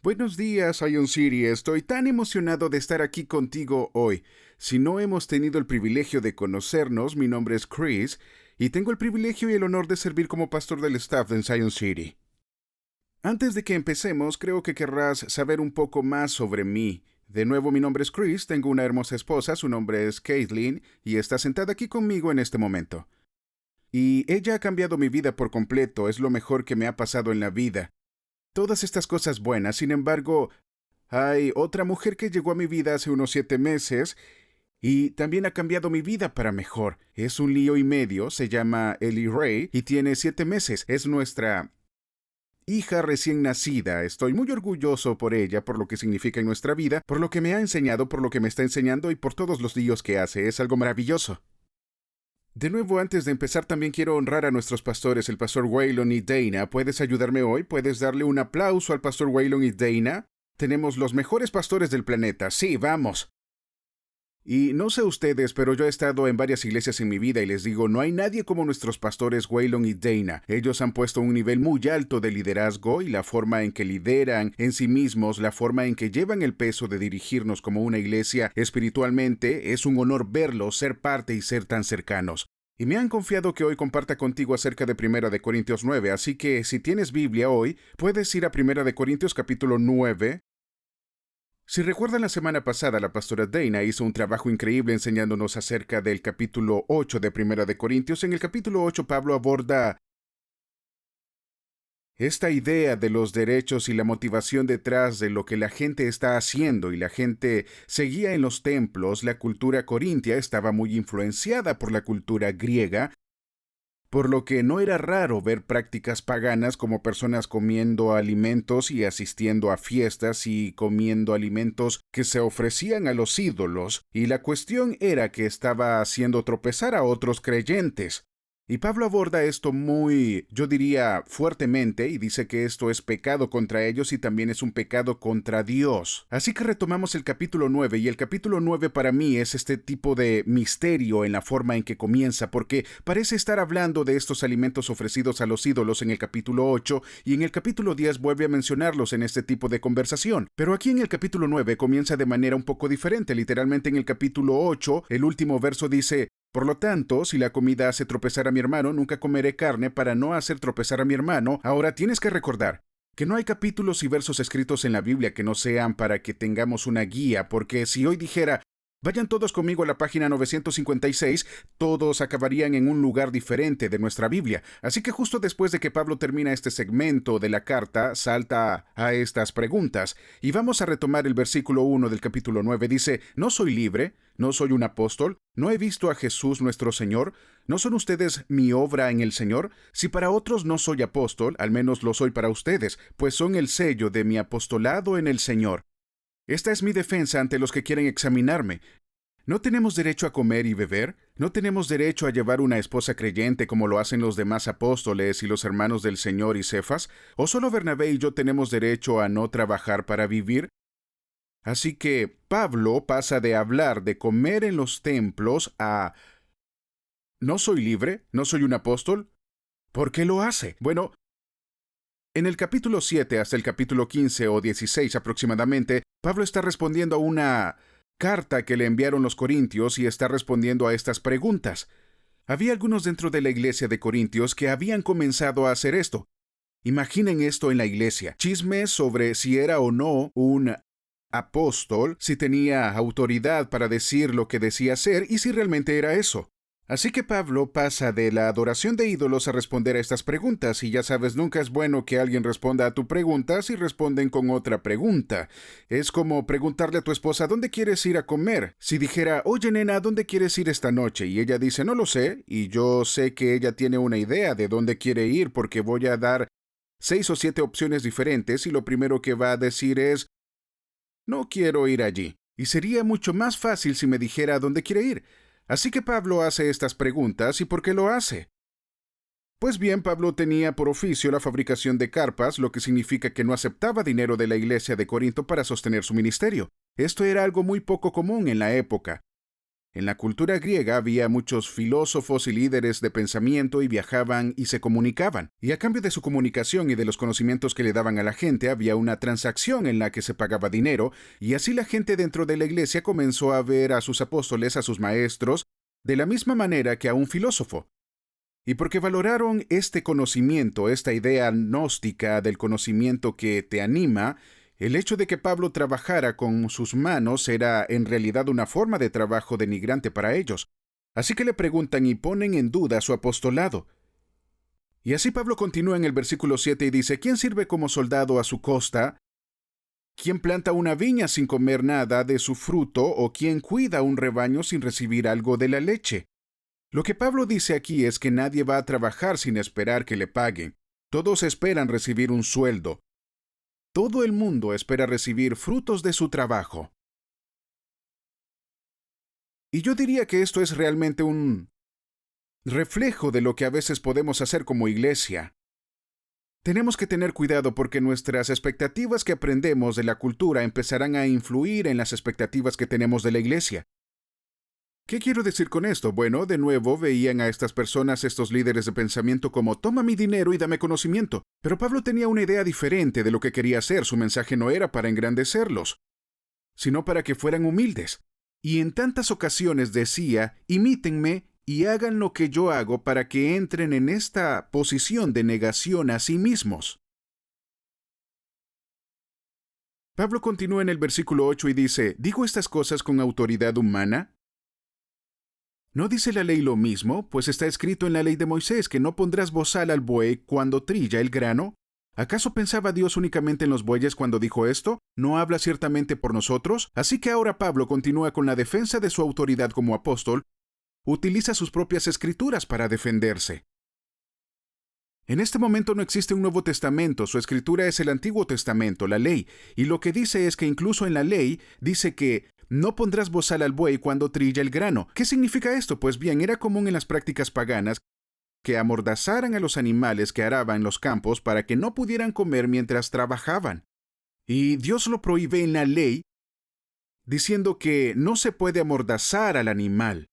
Buenos días, Ion City. Estoy tan emocionado de estar aquí contigo hoy. Si no hemos tenido el privilegio de conocernos, mi nombre es Chris y tengo el privilegio y el honor de servir como pastor del staff en Zion City. Antes de que empecemos, creo que querrás saber un poco más sobre mí. De nuevo, mi nombre es Chris, tengo una hermosa esposa, su nombre es Caitlin, y está sentada aquí conmigo en este momento. Y ella ha cambiado mi vida por completo, es lo mejor que me ha pasado en la vida. Todas estas cosas buenas, sin embargo, hay otra mujer que llegó a mi vida hace unos 7 meses y también ha cambiado mi vida para mejor. Es un lío y medio, se llama Ellie Ray y tiene 7 meses. Es nuestra hija recién nacida. Estoy muy orgulloso por ella, por lo que significa en nuestra vida, por lo que me ha enseñado, por lo que me está enseñando y por todos los líos que hace. Es algo maravilloso. De nuevo, antes de empezar, también quiero honrar a nuestros pastores, el pastor Waylon y Dana. ¿Puedes ayudarme hoy? ¿Puedes darle un aplauso al pastor Waylon y Dana? Tenemos los mejores pastores del planeta. Sí, vamos. Y no sé ustedes, pero yo he estado en varias iglesias en mi vida y les digo, no hay nadie como nuestros pastores Waylon y Dana. Ellos han puesto un nivel muy alto de liderazgo y la forma en que lideran en sí mismos, la forma en que llevan el peso de dirigirnos como una iglesia espiritualmente, es un honor verlos, ser parte y ser tan cercanos. Y me han confiado que hoy comparta contigo acerca de Primera de Corintios 9, así que si tienes Biblia hoy, puedes ir a Primera de Corintios capítulo 9. Si recuerdan la semana pasada, la pastora Dana hizo un trabajo increíble enseñándonos acerca del capítulo 8 de Primera de Corintios. En el capítulo 8 Pablo aborda esta idea de los derechos y la motivación detrás de lo que la gente está haciendo y la gente seguía en los templos. La cultura corintia estaba muy influenciada por la cultura griega, por lo que no era raro ver prácticas paganas como personas comiendo alimentos y asistiendo a fiestas y comiendo alimentos que se ofrecían a los ídolos, y la cuestión era que estaba haciendo tropezar a otros creyentes. Y Pablo aborda esto muy, yo diría, fuertemente, y dice que esto es pecado contra ellos y también es un pecado contra Dios. Así que retomamos el capítulo 9, y el capítulo 9 para mí es este tipo de misterio en la forma en que comienza, porque parece estar hablando de estos alimentos ofrecidos a los ídolos en el capítulo 8, y en el capítulo 10 vuelve a mencionarlos en este tipo de conversación. Pero aquí en el capítulo 9 comienza de manera un poco diferente. Literalmente en el capítulo 8, el último verso dice: por lo tanto, si la comida hace tropezar a mi hermano, nunca comeré carne para no hacer tropezar a mi hermano. Ahora tienes que recordar que no hay capítulos y versos escritos en la Biblia que no sean para que tengamos una guía, porque si hoy dijera, vayan todos conmigo a la página 956, todos acabarían en un lugar diferente de nuestra Biblia. Así que justo después de que Pablo termina este segmento de la carta, salta a estas preguntas. Y vamos a retomar el versículo 1 del capítulo 9. Dice: ¿no soy libre? ¿No soy un apóstol? ¿No he visto a Jesús nuestro Señor? ¿No son ustedes mi obra en el Señor? Si para otros no soy apóstol, al menos lo soy para ustedes, pues son el sello de mi apostolado en el Señor. Esta es mi defensa ante los que quieren examinarme. ¿No tenemos derecho a comer y beber? ¿No tenemos derecho a llevar una esposa creyente como lo hacen los demás apóstoles y los hermanos del Señor y Cefas? ¿O solo Bernabé y yo tenemos derecho a no trabajar para vivir? Así que Pablo pasa de hablar de comer en los templos a ¿no soy libre? ¿No soy un apóstol? ¿Por qué lo hace? Bueno, en el capítulo 7 hasta el capítulo 15 o 16 aproximadamente, Pablo está respondiendo a una carta que le enviaron los corintios y está respondiendo a estas preguntas. Había algunos dentro de la iglesia de Corintios que habían comenzado a hacer esto. Imaginen esto en la iglesia: chismes sobre si era o no un apóstol, si tenía autoridad para decir lo que decía ser y si realmente era eso. Así que Pablo pasa de la adoración de ídolos a responder a estas preguntas, y ya sabes, nunca es bueno que alguien responda a tu pregunta si responden con otra pregunta. Es como preguntarle a tu esposa ¿dónde quieres ir a comer? Si dijera, oye nena, ¿dónde quieres ir esta noche? Y ella dice, no lo sé, y yo sé que ella tiene una idea de dónde quiere ir porque voy a dar 6 o 7 opciones diferentes y lo primero que va a decir es, no quiero ir allí. Y sería mucho más fácil si me dijera a dónde quiere ir. Así que Pablo hace estas preguntas. ¿Y por qué lo hace? Pues bien, Pablo tenía por oficio la fabricación de carpas, lo que significa que no aceptaba dinero de la iglesia de Corinto para sostener su ministerio. Esto era algo muy poco común en la época. En la cultura griega había muchos filósofos y líderes de pensamiento y viajaban y se comunicaban. Y a cambio de su comunicación y de los conocimientos que le daban a la gente, había una transacción en la que se pagaba dinero, y así la gente dentro de la iglesia comenzó a ver a sus apóstoles, a sus maestros, de la misma manera que a un filósofo. Y porque valoraron este conocimiento, esta idea gnóstica del conocimiento que te anima, el hecho de que Pablo trabajara con sus manos era en realidad una forma de trabajo denigrante para ellos. Así que le preguntan y ponen en duda su apostolado. Y así Pablo continúa en el versículo 7 y dice: ¿Quién sirve como soldado a su costa? ¿Quién planta una viña sin comer nada de su fruto? ¿O quién cuida un rebaño sin recibir algo de la leche? Lo que Pablo dice aquí es que nadie va a trabajar sin esperar que le paguen. Todos esperan recibir un sueldo. Todo el mundo espera recibir frutos de su trabajo. Y yo diría que esto es realmente un reflejo de lo que a veces podemos hacer como iglesia. Tenemos que tener cuidado porque nuestras expectativas que aprendemos de la cultura empezarán a influir en las expectativas que tenemos de la iglesia. ¿Qué quiero decir con esto? Bueno, de nuevo veían a estas personas, estos líderes de pensamiento, como toma mi dinero y dame conocimiento. Pero Pablo tenía una idea diferente de lo que quería hacer. Su mensaje no era para engrandecerlos, sino para que fueran humildes. Y en tantas ocasiones decía: imítenme y hagan lo que yo hago para que entren en esta posición de negación a sí mismos. Pablo continúa en el versículo 8 y dice: ¿digo estas cosas con autoridad humana? ¿No dice la ley lo mismo? Pues está escrito en la ley de Moisés que no pondrás bozal al buey cuando trilla el grano. ¿Acaso pensaba Dios únicamente en los bueyes cuando dijo esto? ¿No habla ciertamente por nosotros? Así que ahora Pablo continúa con la defensa de su autoridad como apóstol. Utiliza sus propias escrituras para defenderse. En este momento no existe un Nuevo Testamento, su escritura es el Antiguo Testamento, la ley, y lo que dice es que incluso en la ley dice que no pondrás bozal al buey cuando trilla el grano. ¿Qué significa esto? Pues bien, era común en las prácticas paganas que amordazaran a los animales que araban los campos para que no pudieran comer mientras trabajaban. Y Dios lo prohíbe en la ley, diciendo que no se puede amordazar al animal.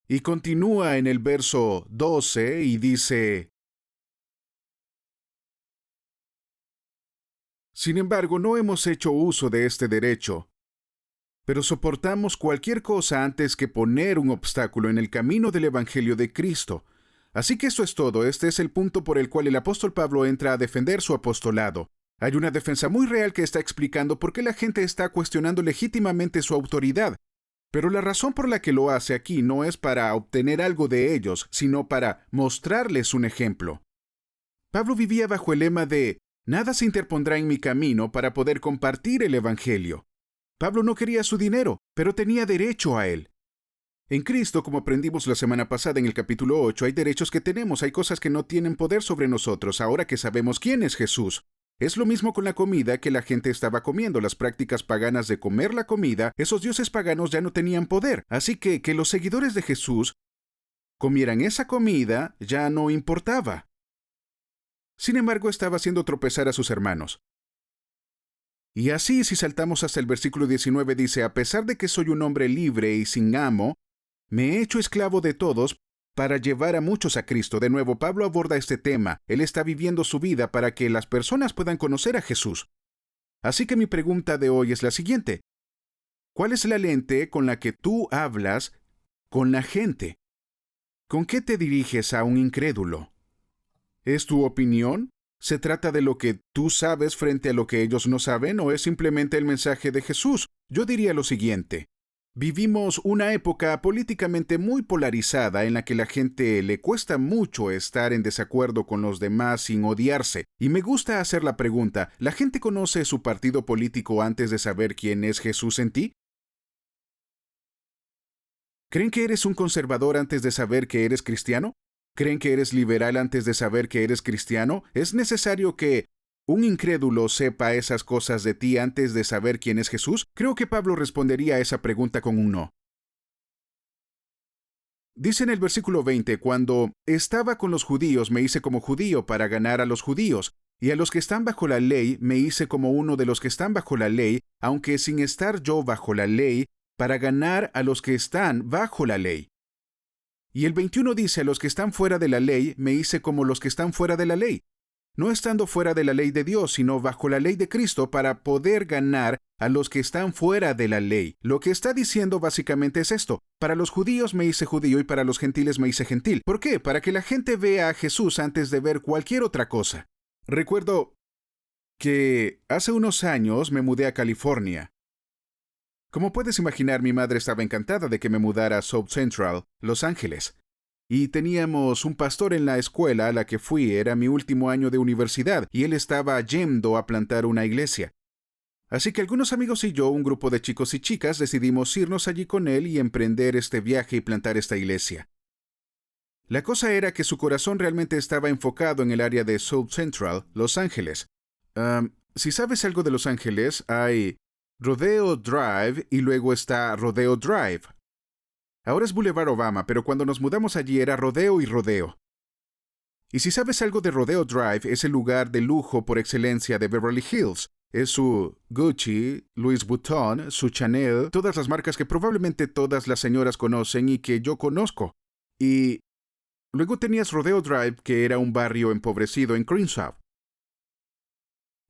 Y continúa en el verso 12 y dice: sin embargo, no hemos hecho uso de este derecho, pero soportamos cualquier cosa antes que poner un obstáculo en el camino del Evangelio de Cristo. Así que eso es todo. Este es el punto por el cual el apóstol Pablo entra a defender su apostolado. Hay una defensa muy real que está explicando por qué la gente está cuestionando legítimamente su autoridad. Pero la razón por la que lo hace aquí no es para obtener algo de ellos, sino para mostrarles un ejemplo. Pablo vivía bajo el lema de nada se interpondrá en mi camino para poder compartir el Evangelio. Pablo no quería su dinero, pero tenía derecho a él. En Cristo, como aprendimos la semana pasada en el capítulo 8, hay derechos que tenemos, hay cosas que no tienen poder sobre nosotros, ahora que sabemos quién es Jesús. Es lo mismo con la comida que la gente estaba comiendo, las prácticas paganas de comer la comida, esos dioses paganos ya no tenían poder, así que los seguidores de Jesús comieran esa comida ya no importaba. Sin embargo, estaba haciendo tropezar a sus hermanos. Y así, si saltamos hasta el versículo 19, dice: a pesar de que soy un hombre libre y sin amo, me he hecho esclavo de todos para llevar a muchos a Cristo. De nuevo, Pablo aborda este tema. Él está viviendo su vida para que las personas puedan conocer a Jesús. Así que mi pregunta de hoy es la siguiente: ¿cuál es la lente con la que tú hablas con la gente? ¿Con qué te diriges a un incrédulo? ¿Es tu opinión? ¿Se trata de lo que tú sabes frente a lo que ellos no saben o es simplemente el mensaje de Jesús? Yo diría lo siguiente. Vivimos una época políticamente muy polarizada en la que la gente le cuesta mucho estar en desacuerdo con los demás sin odiarse. Y me gusta hacer la pregunta, ¿la gente conoce su partido político antes de saber quién es Jesús en ti? ¿Creen que eres un conservador antes de saber que eres cristiano? ¿Creen que eres liberal antes de saber que eres cristiano? ¿Es necesario que un incrédulo sepa esas cosas de ti antes de saber quién es Jesús? Creo que Pablo respondería a esa pregunta con un no. Dice en el versículo 20, cuando estaba con los judíos me hice como judío para ganar a los judíos, y a los que están bajo la ley me hice como uno de los que están bajo la ley, aunque sin estar yo bajo la ley, para ganar a los que están bajo la ley. Y el 21 dice, a los que están fuera de la ley me hice como los que están fuera de la ley, no estando fuera de la ley de Dios, sino bajo la ley de Cristo para poder ganar a los que están fuera de la ley. Lo que está diciendo básicamente es esto: para los judíos me hice judío y para los gentiles me hice gentil. ¿Por qué? Para que la gente vea a Jesús antes de ver cualquier otra cosa. Recuerdo que hace unos años me mudé a California. Como puedes imaginar, mi madre estaba encantada de que me mudara a South Central, Los Ángeles. Y teníamos un pastor en la escuela a la que fui, era mi último año de universidad, y él estaba yendo a plantar una iglesia. Así que algunos amigos y yo, un grupo de chicos y chicas, decidimos irnos allí con él y emprender este viaje y plantar esta iglesia. La cosa era que su corazón realmente estaba enfocado en el área de South Central, Los Ángeles. Si sabes algo de Los Ángeles, hay Rodeo Drive y luego está Rodeo Drive. Ahora es Boulevard Obama, pero cuando nos mudamos allí era Rodeo y Rodeo. Y si sabes algo de Rodeo Drive, es el lugar de lujo por excelencia de Beverly Hills. Es su Gucci, Louis Vuitton, su Chanel, todas las marcas que probablemente todas las señoras conocen y que yo conozco. Y luego tenías Rodeo Drive, que era un barrio empobrecido en Crenshaw.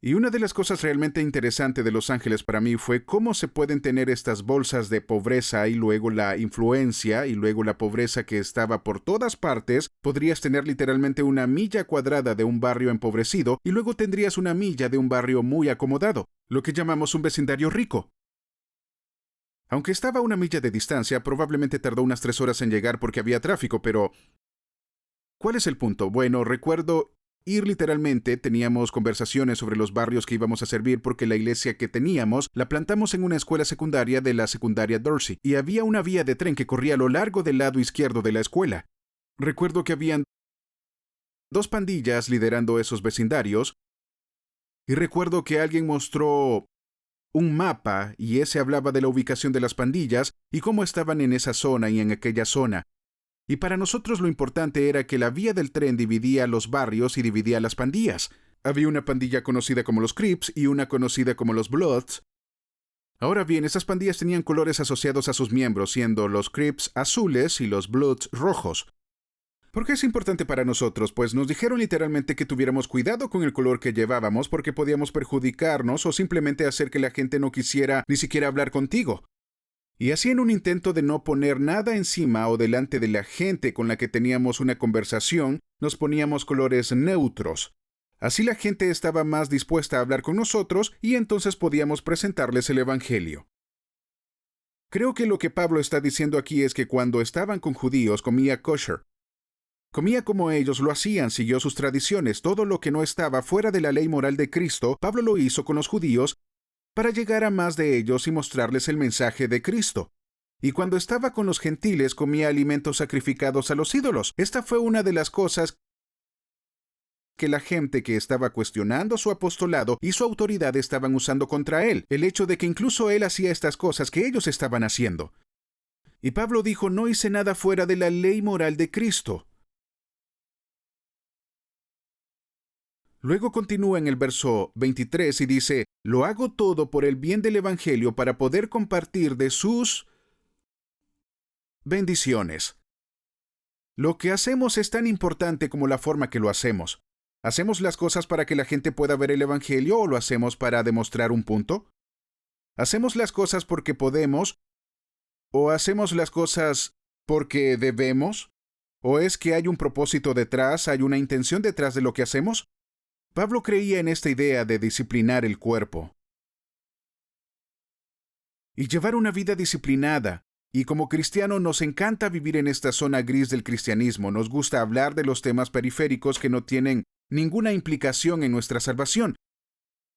Y una de las cosas realmente interesantes de Los Ángeles para mí fue cómo se pueden tener estas bolsas de pobreza y luego la influencia y luego la pobreza que estaba por todas partes. Podrías tener literalmente una milla cuadrada de un barrio empobrecido y luego tendrías una milla de un barrio muy acomodado, lo que llamamos un vecindario rico. Aunque estaba a una milla de distancia, probablemente tardó unas 3 horas en llegar porque había tráfico, pero ¿cuál es el punto? Bueno, recuerdo ir literalmente, teníamos conversaciones sobre los barrios que íbamos a servir porque la iglesia que teníamos la plantamos en una escuela secundaria de la secundaria Dorsey y había una vía de tren que corría a lo largo del lado izquierdo de la escuela. Recuerdo que habían 2 pandillas liderando esos vecindarios y recuerdo que alguien mostró un mapa y ese hablaba de la ubicación de las pandillas y cómo estaban en esa zona y en aquella zona. Y para nosotros lo importante era que la vía del tren dividía los barrios y dividía las pandillas. Había una pandilla conocida como los Crips y una conocida como los Bloods. Ahora bien, esas pandillas tenían colores asociados a sus miembros, siendo los Crips azules y los Bloods rojos. ¿Por qué es importante para nosotros? Pues nos dijeron literalmente que tuviéramos cuidado con el color que llevábamos porque podíamos perjudicarnos o simplemente hacer que la gente no quisiera ni siquiera hablar contigo. Y así, en un intento de no poner nada encima o delante de la gente con la que teníamos una conversación, nos poníamos colores neutros. Así la gente estaba más dispuesta a hablar con nosotros y entonces podíamos presentarles el Evangelio. Creo que lo que Pablo está diciendo aquí es que cuando estaban con judíos comía kosher. Comía como ellos lo hacían, siguió sus tradiciones. Todo lo que no estaba fuera de la ley moral de Cristo, Pablo lo hizo con los judíos para llegar a más de ellos y mostrarles el mensaje de Cristo. Y cuando estaba con los gentiles comía alimentos sacrificados a los ídolos. Esta fue una de las cosas que la gente que estaba cuestionando su apostolado y su autoridad estaban usando contra él, el hecho de que incluso él hacía estas cosas que ellos estaban haciendo. Y Pablo dijo, no hice nada fuera de la ley moral de Cristo. Luego continúa en el verso 23 y dice, lo hago todo por el bien del Evangelio para poder compartir de sus bendiciones. Lo que hacemos es tan importante como la forma que lo hacemos. ¿Hacemos las cosas para que la gente pueda ver el Evangelio o lo hacemos para demostrar un punto? ¿Hacemos las cosas porque podemos o hacemos las cosas porque debemos? ¿O es que hay un propósito detrás, hay una intención detrás de lo que hacemos? Pablo creía en esta idea de disciplinar el cuerpo y llevar una vida disciplinada. Y como cristiano nos encanta vivir en esta zona gris del cristianismo. Nos gusta hablar de los temas periféricos que no tienen ninguna implicación en nuestra salvación.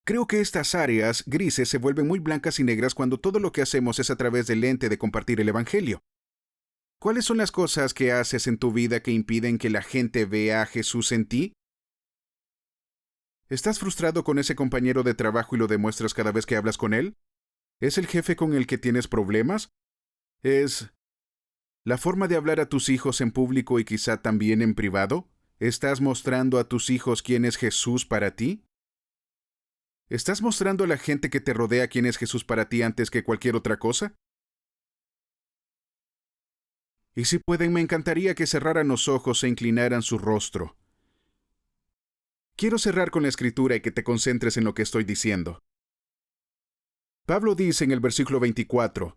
Creo que estas áreas grises se vuelven muy blancas y negras cuando todo lo que hacemos es a través del lente de compartir el Evangelio. ¿Cuáles son las cosas que haces en tu vida que impiden que la gente vea a Jesús en ti? ¿Estás frustrado con ese compañero de trabajo y lo demuestras cada vez que hablas con él? ¿Es el jefe con el que tienes problemas? ¿Es La forma de hablar a tus hijos en público y quizá también en privado. ¿Estás mostrando a tus hijos quién es Jesús para ti? ¿Estás mostrando a la gente que te rodea quién es Jesús para ti antes que cualquier otra cosa? Y si pueden, me encantaría que cerraran los ojos e inclinaran su rostro. Quiero cerrar con la escritura y que te concentres en lo que estoy diciendo. Pablo dice en el versículo 24,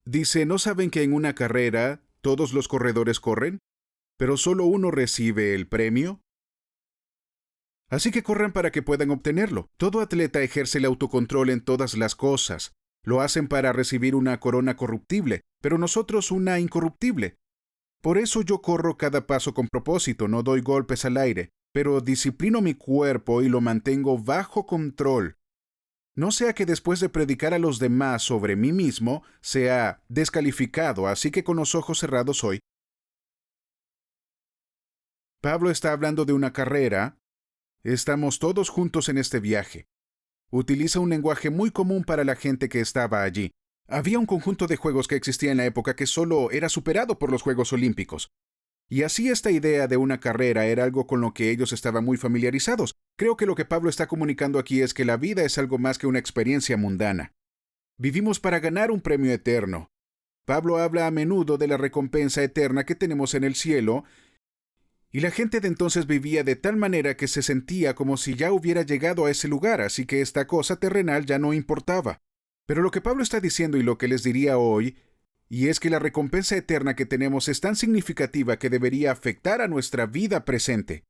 dice, ¿no saben que en una carrera todos los corredores corren, pero solo uno recibe el premio? Así que corran para que puedan obtenerlo. Todo atleta ejerce el autocontrol en todas las cosas. Lo hacen para recibir una corona corruptible, pero nosotros una incorruptible. Por eso yo corro cada paso con propósito, no doy golpes al aire, pero disciplino mi cuerpo y lo mantengo bajo control. No sea que después de predicar a los demás sobre mí mismo, sea descalificado, así que con los ojos cerrados hoy. Pablo está hablando de una carrera. Estamos todos juntos en este viaje. Utiliza un lenguaje muy común para la gente que estaba allí. Había un conjunto de juegos que existía en la época que solo era superado por los Juegos Olímpicos. Y así esta idea de una carrera era algo con lo que ellos estaban muy familiarizados. Creo que lo que Pablo está comunicando aquí es que la vida es algo más que una experiencia mundana. Vivimos para ganar un premio eterno. Pablo habla a menudo de la recompensa eterna que tenemos en el cielo, y la gente de entonces vivía de tal manera que se sentía como si ya hubiera llegado a ese lugar, así que esta cosa terrenal ya no importaba. Pero lo que Pablo está diciendo y lo que les diría hoy, y es que la recompensa eterna que tenemos es tan significativa que debería afectar a nuestra vida presente.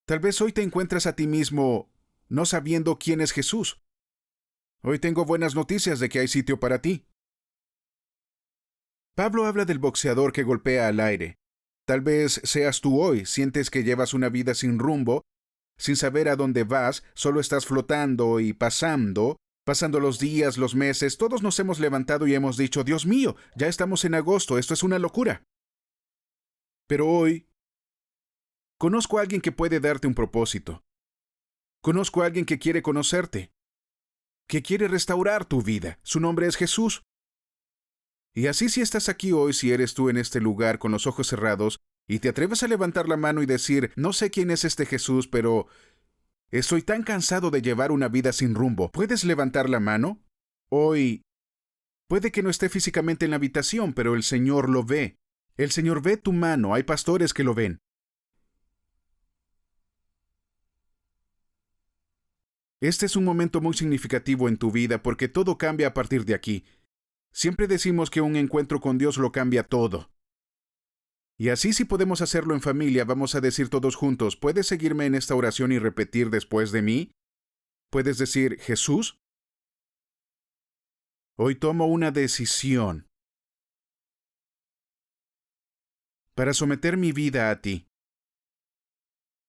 Tal vez hoy te encuentras a ti mismo no sabiendo quién es Jesús. Hoy tengo buenas noticias de que hay sitio para ti. Pablo habla del boxeador que golpea al aire. Tal vez seas tú hoy, sientes que llevas una vida sin rumbo, sin saber a dónde vas, solo estás flotando y pasando los días, los meses, todos nos hemos levantado y hemos dicho, Dios mío, ya estamos en agosto, esto es una locura. Pero hoy, conozco a alguien que puede darte un propósito. Conozco a alguien que quiere conocerte, que quiere restaurar tu vida. Su nombre es Jesús. Y así si estás aquí hoy, si eres tú en este lugar con los ojos cerrados, y te atreves a levantar la mano y decir, no sé quién es este Jesús, pero estoy tan cansado de llevar una vida sin rumbo, ¿puedes levantar la mano? Hoy, puede que no esté físicamente en la habitación, pero el Señor lo ve. El Señor ve tu mano, hay pastores que lo ven. Este es un momento muy significativo en tu vida porque todo cambia a partir de aquí. Siempre decimos que un encuentro con Dios lo cambia todo. Y así si podemos hacerlo en familia, vamos a decir todos juntos, ¿puedes seguirme en esta oración y repetir después de mí? ¿Puedes decir, Jesús? Hoy tomo una decisión para someter mi vida a ti.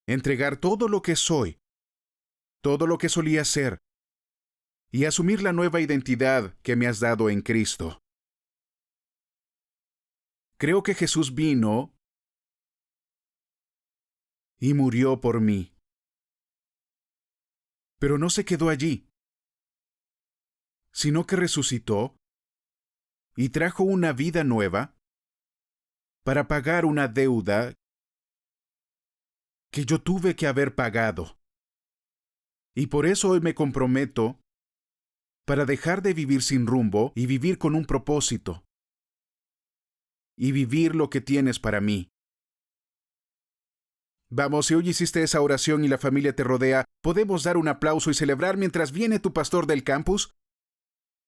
Entregar todo lo que soy, todo lo que solía ser, y asumir la nueva identidad que me has dado en Cristo. Creo que Jesús vino y murió por mí. Pero no se quedó allí, sino que resucitó y trajo una vida nueva para pagar una deuda que yo tuve que haber pagado. Y por eso hoy me comprometo para dejar de vivir sin rumbo y vivir con un propósito. Y vivir lo que tienes para mí. Vamos, si hoy hiciste esa oración y la familia te rodea, ¿podemos dar un aplauso y celebrar mientras viene tu pastor del campus?